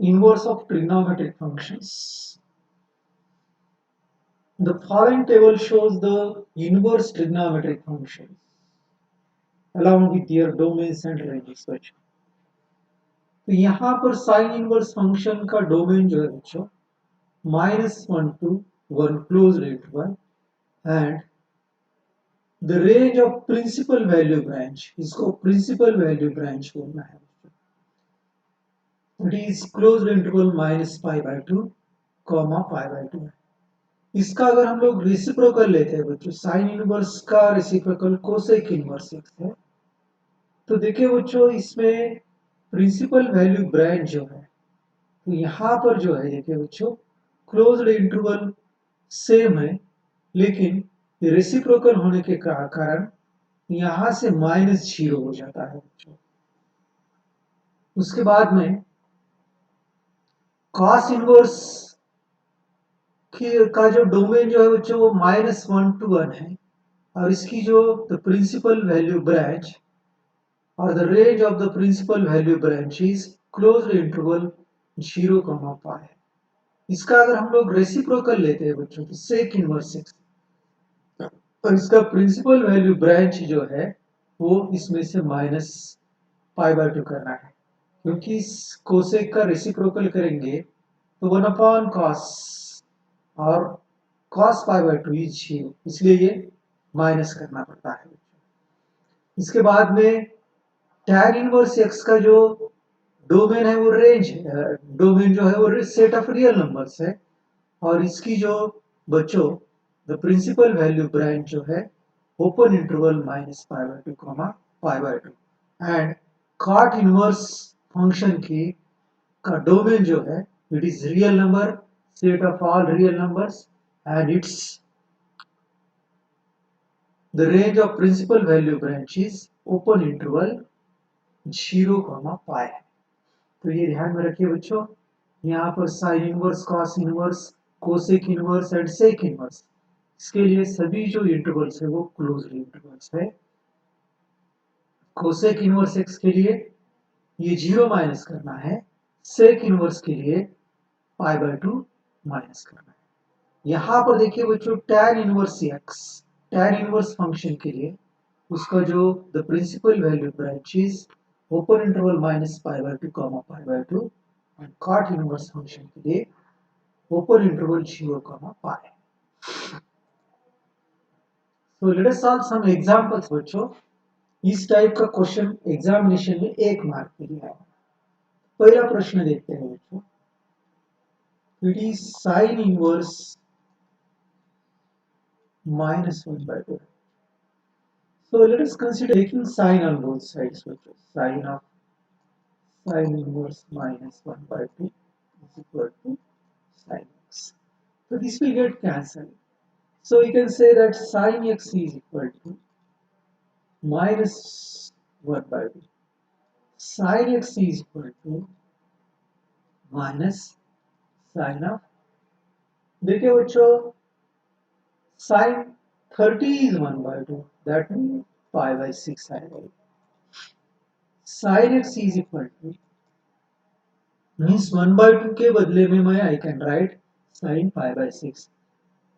inverse of trigonometric functions. The following table shows the inverse trigonometric functions along with their domains and ranges बच्चों. तो यहाँ पर sine inverse function का domain जो है बच्चों -1 to 1 closed interval and the range of principal value branch, इसको principal value branch बोलना है. इट इज क्लोज्ड इंटरवल -π/2 π/2 है. इसका अगर हम लोग रेसिप्रोकल लेते हैं बच्चों, साइन इनवर्स का रेसिप्रोकल कोसेक इनवर्स एक्स है, तो देखिए बच्चों इसमें प्रिंसिपल वैल्यू ब्रांच जो है, तो यहाँ पर जो है देखिए बच्चों क्लोज्ड इंटरवल सेम है, लेकिन रेसिप्रोकल होने के कारण यहाँ से -0 हो जाता है बच्चों. उसके बाद में कॉस इनवर्स का जो डोमेन जो है बच्चों वो -1 to 1 है, और इसकी जो द प्रिंसिपल वैल्यू ब्रांच और the range of the principal value branch is closed interval 0, π है. इसका अगर हम लोग रेसिप्रोकल लेते हैं बच्चों तो सेक इनवर्स एक्स, और इसका प्रिंसिपल वैल्यू ब्रांच जो है वो इसमें से -π/2 करना है, क्योंकि इस कोसेक का रेसिप्रोकल करेंगे तो 1/cos और cos π/2 इज 0, इसलिए ये माइनस करना पड़ता है. इसके बाद में टैन इनवर्स एक्स का जो डोमेन है वो रेंज है, डोमेन जो है वो सेट ऑफ रियल नंबर्स है, और इसकी जो बच्चों द प्रिंसिपल वैल्यू ब्रांच जो है open interval -π/2 π/2, and cot inverse function की का डोमेन जो है it is real number, set of all real numbers, and it's the range of principal value branch is open interval 0, π है. तो ये ध्यान में रखिए बच्चों, यहाँ पर sine inverse, cos inverse, cosec inverse and sec inverse, इसके लिए सभी जो इंटरवल्स है वो क्लोज्ड इंटरवल्स है. कोसेक इनवर्स एक्स के लिए ये 0 माइनस करना है, सेक इनवर्स के लिए π/2 माइनस करना है. यहाँ पर देखिए बच्चों tan inverse x, tan inverse function के लिए उसका जो the principal value branch is open interval -π/2 π/2, and cot inverse function के लिए open interval 0, π. So let us solve some examples बच्चों. इस टाइप का क्वेश्चन एग्जामिनेशन में 1 मार्क के लिए आएगा. पहला प्रश्न देखते हैं बच्चों. It is sine inverse -1/2. So let us consider taking sine on both sides. Sine of sine inverse -1/2 is equal to sin x. So this will get cancelled. So we can say that sin x is equal to -1/2. Sin x is equal to minus sin of, देखिए बच्चों sin 30 is 1/2, that means π/6 आएगा. Sin x is equal to means 1/2 के बदले में मैं I can write sin π/6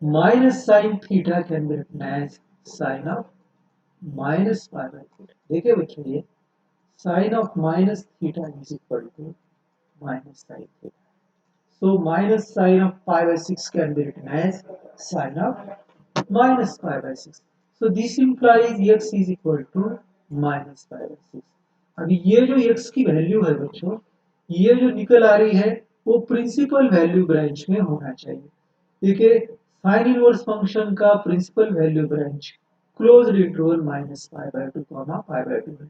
minus sin theta can be written as sin of minus π/theta. देखिए बच्चों ये sin of minus theta is equal to minus sin theta. So minus sin of π/6 can be written as sin of minus π/6. So this implies x is equal to minus π/6. अभी ये जो x की value है बच्चों, ये जो निकल आ रही है वो प्रिंसिपल वैल्यू ब्रांच में होना चाहिए. देखिए साइन इनवर्स फंक्शन का principal value branch closed interval -π/2 π/2 है.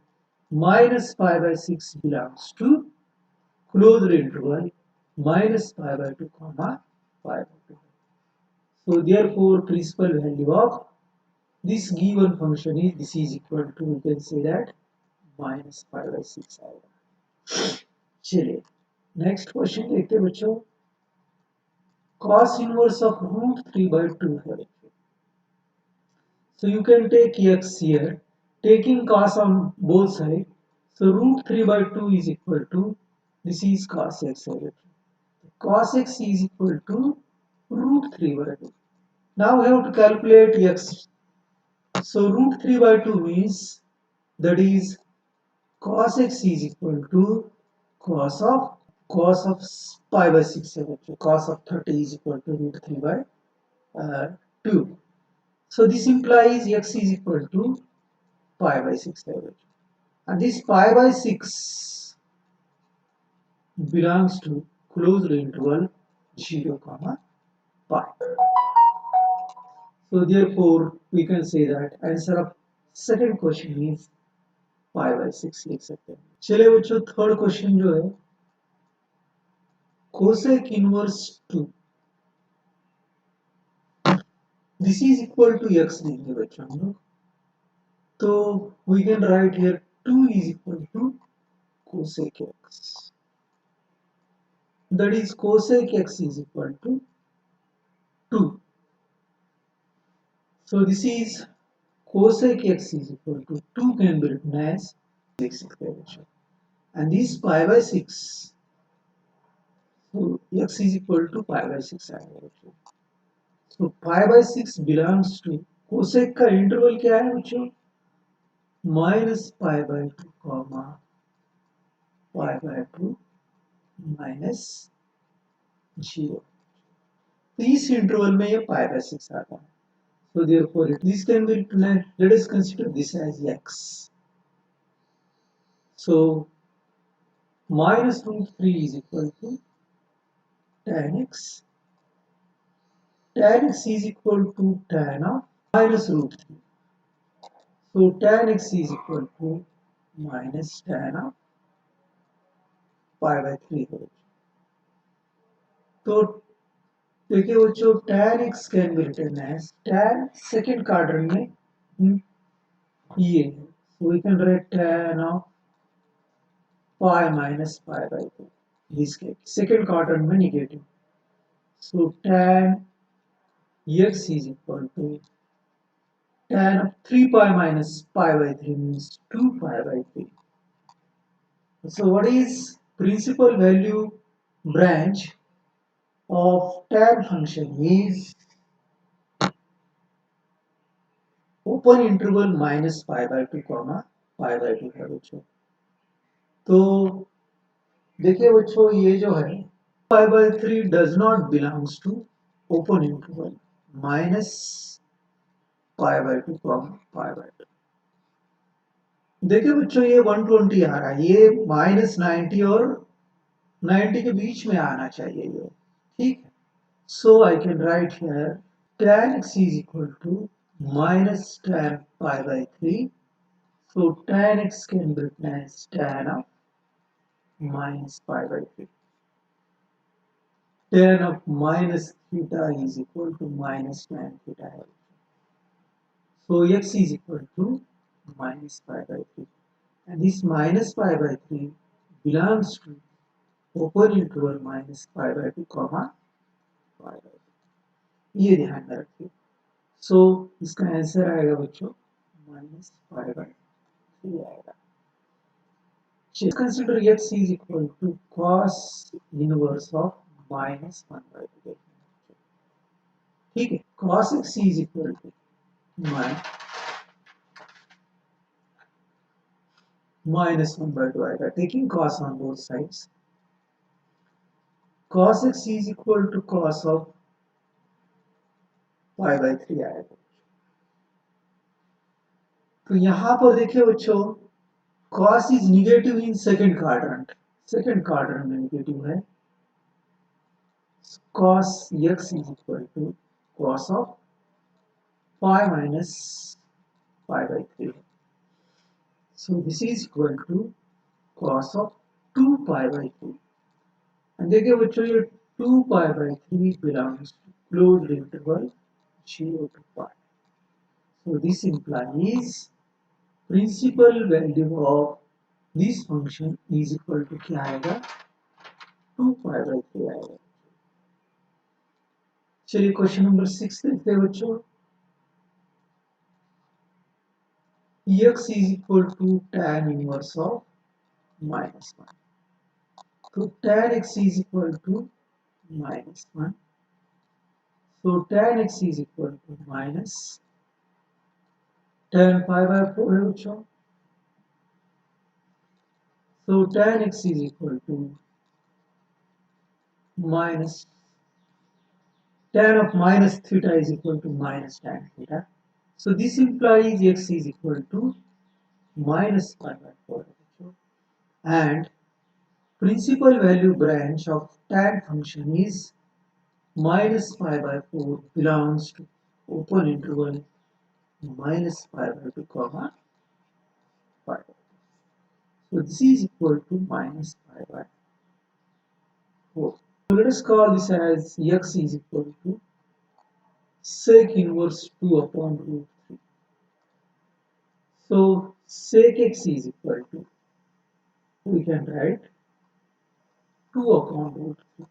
-π/6 belongs to closed interval -π/2 π/2. So therefore principal value of this given function is this is equal to, we can say that -π/6 आएगा. चलिए next question देखते हैं बच्चों. cos inverse of √3/2 है. So you can take x here, taking cos on both sides. So √3/2 is equal to This is cos x है बेटा. Cos x is equal to root 3 by 2. Now we have to calculate x. So root 3 by 2 means that is cos x is equal to cos of pi by 6 है बच्चों. Cos of 30 is equal to root 3 by 2. So this implies x is equal to pi by 6 है बच्चों. And this pi by 6 belongs to closed interval 0 comma pi. So therefore we can say that answer of second question is pi by 6 लिख सकते हैं. चलिए बच्चों third question जो है cosec inverse 2 this is equal to x लेंगे बच्चों हम लोग. तो we can write here 2 is equal to cosec x. That is cosec x is equal to 2. So this is cosec x is equal to 2 can be written as 6 and this pi by 6. So x is equal to pi by 6 आएगा. So pi by 6 belongs to cosec का interval क्या है बच्चों? minus pi by 2 comma pi by 2 minus 0. तो इस interval में ये pi by 6 आता है. So therefore this can be written. Let us consider this as x. So minus root 3 is equal to tan x. Tan x is equal to tan of minus root 3. So tan x is equal to minus tan of pi by 3 है. तो देखिए बच्चों tan x can be written as tan second quadrant में ये है. So we can write tan of pi minus pi by 2. This case second quadrant में negative. So tan x is equal to tan of 3 pi minus pi by 3 means 2 pi by 3. So what is principal value branch of tan function is open interval minus pi by 2 comma pi by 2 है बच्चों. तो देखिए बच्चों ये जो है pi by 3 does not belongs to open interval minus pi by 2 comma pi by 2. देखिए बच्चों ये 120 आ रहा है. ये minus 90 और 90 के बीच में आना चाहिए ये. ठीक है. So I can write here tan x is equal to minus tan pi by 3. So tan x can be written as tan of minus pi by 3. Tan of minus theta is equal to minus tan theta. So x is equal to minus pi by 3. And this minus pi by 3 belongs to open interval minus pi by 2 comma pi by 2. ये ध्यान में रखिए. सो इसका answer आएगा बच्चों minus pi by 3 आएगा. Consider x is equal to cos inverse of minus 1 by 2. ठीक है. cos x is equal to minus 1 by 2 आएगा. Taking cos on both sides. Cos x is equal to cos of pi by 3 आएगा. तो यहां पर देखिए बच्चों cos is negative in second quadrant. Second quadrant में negative है. Cos x is equal to cos of pi minus pi by 3. So this is equal to cos of 2 pi by 3. And देखिए बच्चों ये 2 pi by 3 belongs to closed interval 0 to pi. So this implies principal value of this function is equal to क्या आएगा 2 pi by 3 आएगा. चलिए question number 6 देखते हैं बच्चों. x is equal to tan inverse of minus 1. So tan x is equal to minus 1. So tan x is equal to minus tan pi by 4 है बच्चों. So tan x is equal to minus tan of minus theta is equal to minus tan theta. So this implies x is equal to minus pi by 4. And principal value branch of tan function is minus pi by 4 belongs to open interval minus pi by 2 comma pi. So this is equal to minus pi by 4. So let us call this as x is equal to sec inverse 2 upon root 3. So sec x is equal to, we can write 2 upon root 3.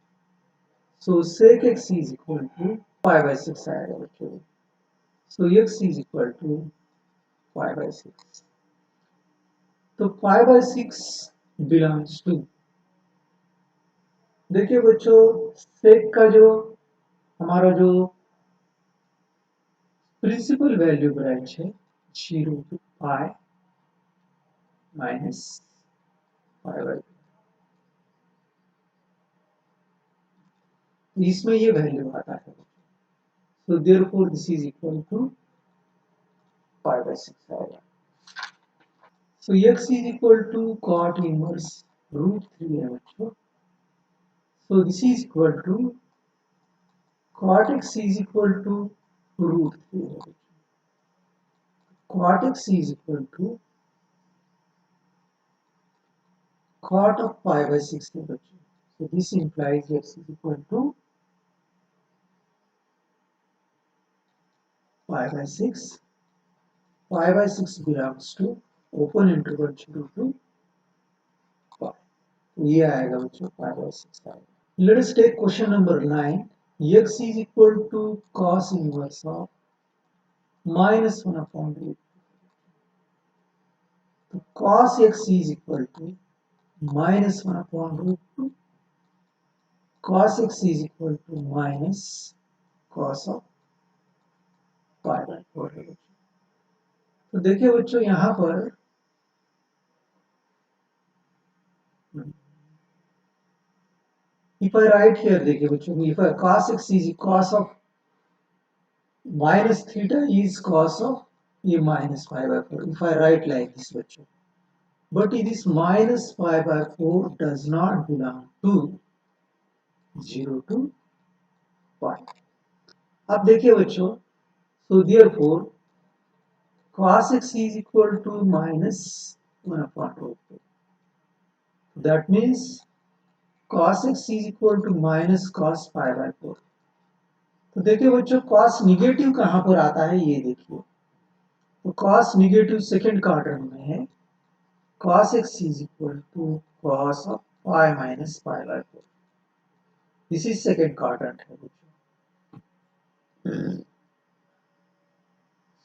So sec x is equal to pi by 6 आएगा बच्चों. So x is equal to pi by 6. तो pi by 6 belongs to, देखिए बच्चों sec का जो हमारा जो principal value branch है 0 to pi minus pi by 2. इसमें ये वैल्यू आता है. So therefore this is equal to pi by 6 आएगा. So x is equal to cot inverse root 3 है बच्चों. So this is equal to cot x is equal to root 3 है बच्चों. Cot x is equal to cot of pi by 6 है बच्चों. So this implies x is equal to pi by 6. Pi by 6 belongs to open interval 0 to pi. ये आएगा बच्चों pi by 6 आएगा. Let us take question number 9. X is equal to cos inverse of minus 1 upon root 2. So cos x is equal to minus 1 upon root 2. Cos x is equal to minus cos of pi by 4 है बच्चों. तो देखिए बच्चों यहाँ पर if I write here देखिए बच्चों, if I cos x is cos of minus theta is cos of a minus pi by 4. If I write like this बच्चों, but this minus pi by 4 does not belong to 0 to pi. अब देखिए बच्चों, so therefore cos x is equal to minus 1 upon root 2. That means cos x is equal to minus cos pi by 4. तो देखिए बच्चों cos negative कहां पर आता है ये देखिए. तो cos निगेटिव सेकेंड क्वाड्रेंट में है. Cos x is equal to cos of pi minus pi by 4. This is second quadrant है बच्चों.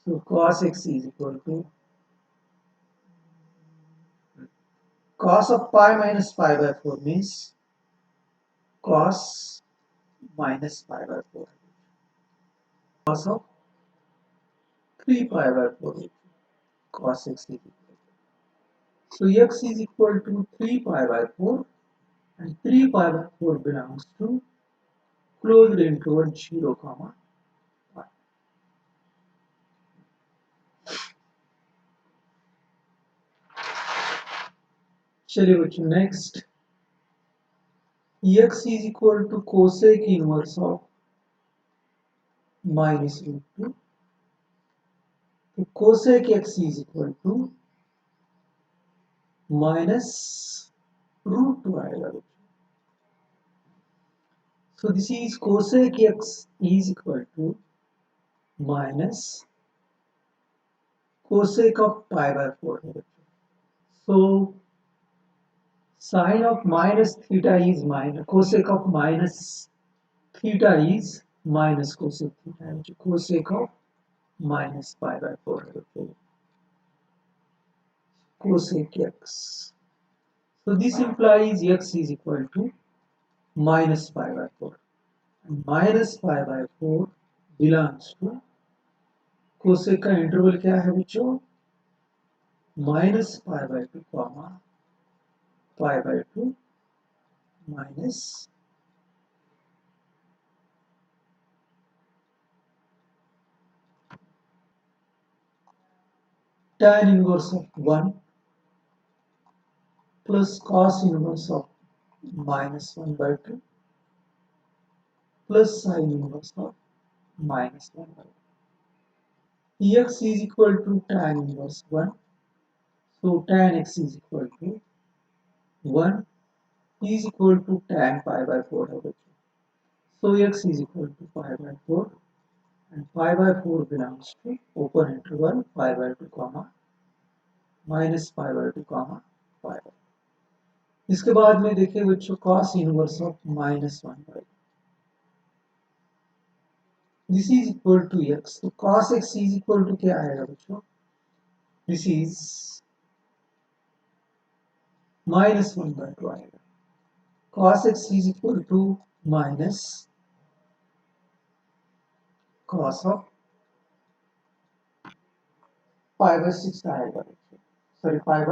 So cos x is equal to cos of pi minus pi by 4 means cos minus pi by 4. Cos of 3 pi by 4 cos x is equal to. So x is equal to 3 pi by 4 and 3 pi by 4 belongs to closed interval 0 comma pi. चलिए बच्चों next. x is equal to cosec inverse of minus root 2. तो cosec x is equal to minus root 2 आएगा. So this is cosec x is equal to minus cosec of pi by 4. So sine of minus theta is minus cosec of minus theta is minus cosec theta, which is cosec of minus pi by 4. Cosec x. So this implies x is equal to minus pi by 4. And minus pi by 4 belongs to cosec का interval क्या है बच्चों? Minus pi by 2 comma pi by 2 minus tan inverse of 1 plus cos inverse of minus 1 by 2 plus sin inverse of minus 1 by 2. X is equal to tan inverse 1. So tan x is equal to 1 is equal to tan pi by 4 है बच्चों. So x is equal to pi by 4 and pi by 4 belongs to open interval pi by 2 comma minus pi by 2 comma pi by. इसके बाद में देखिए बच्चों cos inverse of minus 1 by 2. This is equal to x. तो cos x is equal to क्या आएगा बच्चों? This is minus 1 by 2 आएगा. Cos x is equal to minus cos of pi by 6 आएगा बच्चों. Sorry, pi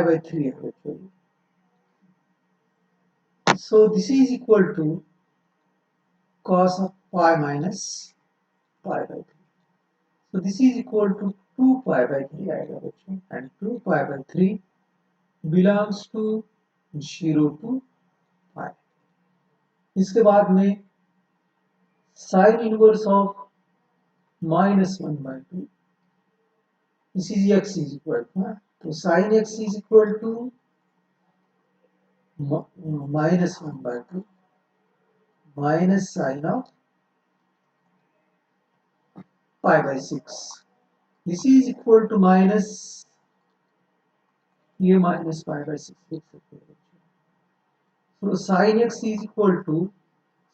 by 3 है बच्चों. So this is equal to cos of pi minus pi by 3. So this is equal to 2 pi by 3 आएगा बच्चों. And 2 pi by 3 belongs to 0 to pi. इसके बाद में sin inverse of minus 1 by 2. This is x is equal to, तो sin x is equal to minus 1 by 2 minus sin of pi by 6. This is equal to minus, ये minus pi by 6 लिख सकते हैं. So sin x is equal to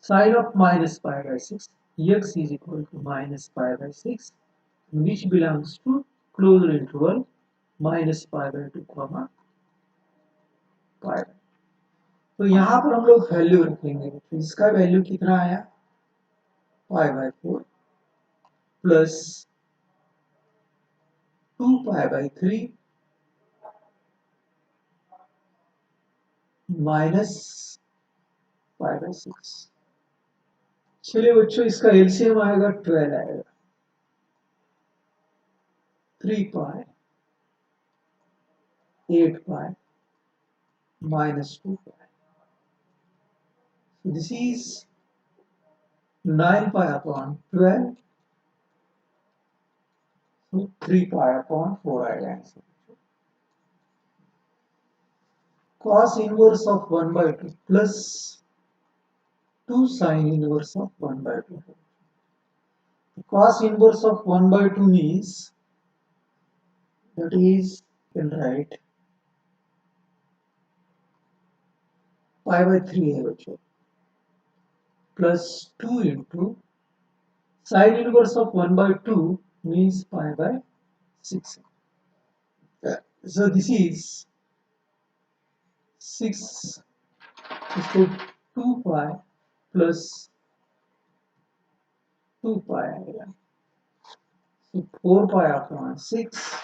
sin of minus pi by 6. X is equal to minus pi by 6, which belongs to closed interval minus pi by 2 comma pi. तो यहाँ पर हम लोग value रखेंगे. तो इसका वैल्यू कितना आया? Pi by 4 plus 2 pi by 3 minus pi by 6. चलिए बच्चों इसका एलसीएम आएगा 12 आएगा. 3 पाई 8 पाई minus 2 pi. So this is 9 pi upon 12. So 3 pi upon 4 आएगा answer. Cos inverse of 1 by 2 plus 2 sin inverse of 1 by 2. Cos inverse of 1 by 2 means that is, you can write pi by 3 है बच्चों plus 2 into sin inverse of 1 by 2 means pi by 6. So this is 6, so 2 pi plus 2 pi आएगा. So 4 pi upon 6,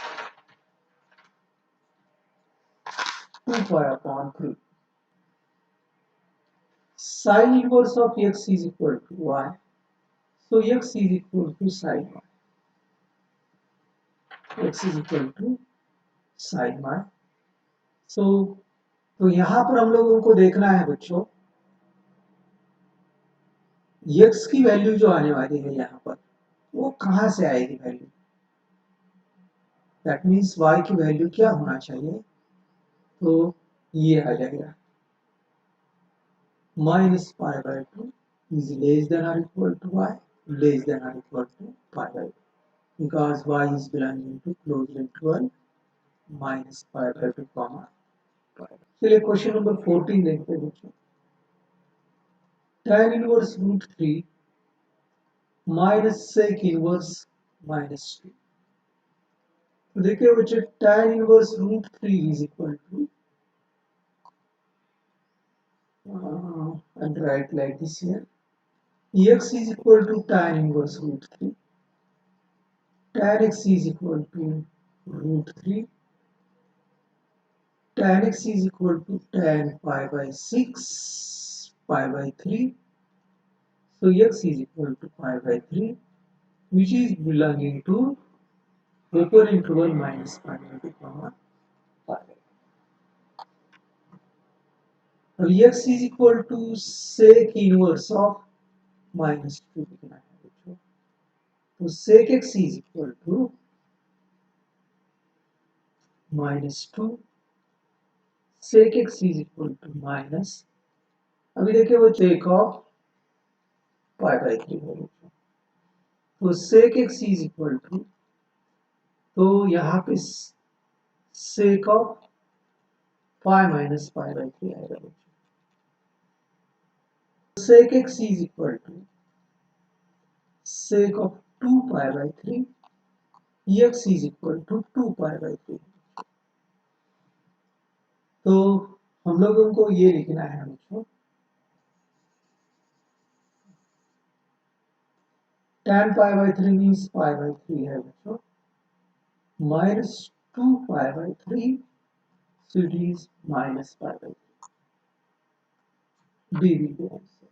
2 pi upon 3. Sin inverse of x is equal to y. So x is equal to sin y. X is equal to sin y. So तो यहां पर हम लोगों को देखना है बच्चों x की वैल्यू जो आने वाली है यहाँ पर वो कहां से आएगी वैल्यू. दैट मीन्स y की वैल्यू क्या होना चाहिए. तो ये आ जाएगा minus pi by 2 is less than or equal to y, less than or equal to pi by 2, because y is belonging to closed interval minus pi by 2 comma pi. चलिए question number 14 देखते हैं बच्चों. tan inverse root 3 minus sec inverse minus 2. देखिए बच्चे tan inverse root 3 is equal to and write like this here. X is equal to tan inverse root 3. Tan x is equal to root 3. Tan x is equal to tan pi by 6 pi by 3. So x is equal to pi by 3, which is belonging to open interval minus pi by 2 comma pi. Now x is equal to sec inverse of minus 2 लिखना है बच्चों. तो sec x is equal to minus 2. sec x is equal to minus, अभी देखिए वो sec of pi by 3 है बच्चों. तो sec x is equal to, तो यहाँ पे sec of pi minus pi by 3 आएगा बच्चों. sec x is equal to sec of 2 pi by 3, x is equal to 2 pi by 3. तो हम लोगों को ये लिखना है बच्चों, tan pi by 3 means pi by 3 है बच्चों, minus 2 pi by 3, so it is minus pi by 3. B will be answer.